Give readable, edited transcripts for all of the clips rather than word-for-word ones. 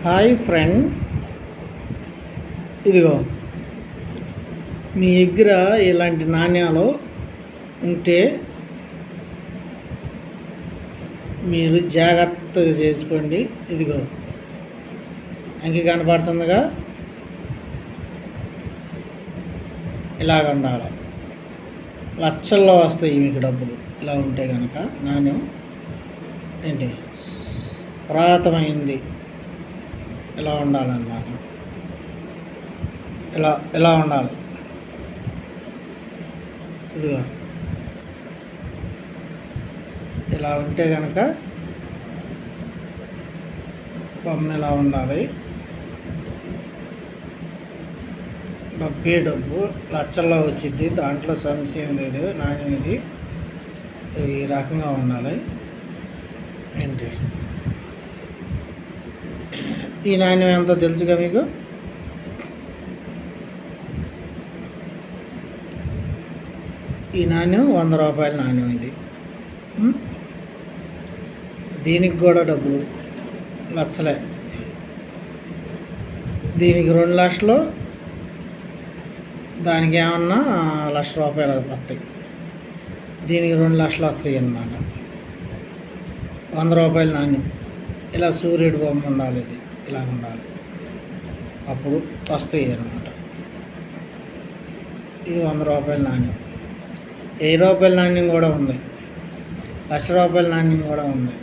Hi friend, ఇదిగో మీ దగ్గర ఇలాంటి నాణ్యాలు ఉంటే మీరు జాగ్రత్తగా చేసుకోండి. ఇదిగో అంకి కనపడుతుందిగా, ఇలాగ ఉండాలి. లక్షల్లో వస్తాయి మీకు డబ్బులు ఇలా ఉంటే కనుక. నాణ్యం ఏంటి పురాతనమైంది ఇలా ఉండాలన్నమాట. ఇలా ఉండాలి. ఇదిగో ఇలా ఉంటే కనుక బొమ్మ ఇలా ఉండాలి. డబ్బే డబ్బు లక్షల్లో వచ్చింది, దాంట్లో సంశయం లేదు. నాణ్యం ఇది ఈ రకంగా ఉండాలి. ఏంటి ఈ నాణ్యం ఎంతో తెలుసుగా మీకు? ఈ నాణ్యం 100 రూపాయల నాణ్యం ఇది. దీనికి కూడా డబ్బులు లక్షలే. దీనికి 2 లక్షలు, దానికి ఏమన్నా 1,00,000 రూపాయలు వస్తాయి. దీనికి 2 లక్షలు వస్తాయి అన్నమాట. 100 రూపాయల నాణ్యం ఇలా సూర్యుడి బొమ్మ ఉండాలి. ఇది ఇలా ఉండాలి, అప్పుడు వస్తాయి అన్నమాట. ఇది 100 రూపాయల నాణ్యం. 1000 రూపాయల నాణ్యం కూడా ఉంది, 1,00,000 రూపాయల నాణ్యం కూడా ఉంది,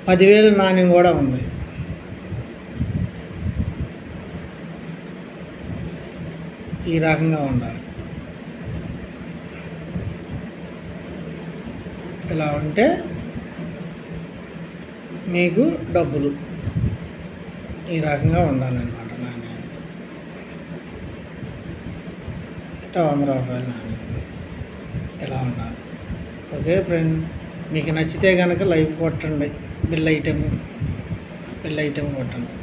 10,000 నాణ్యం కూడా ఉంది. ఈ రకంగా ఉండాలి. ఇలా ఉంటే మీకు డబ్బులు ఈ రకంగా ఉండాలన్నమాట. నాణ్యాలు ఇట్లా 100 రూపాయల నాణ్యం ఇలా ఉండాలి. ఓకే ఫ్రెండ్, మీకు నచ్చితే కనుక లైక్ కొట్టండి, బెల్ ఐటెం కొట్టండి.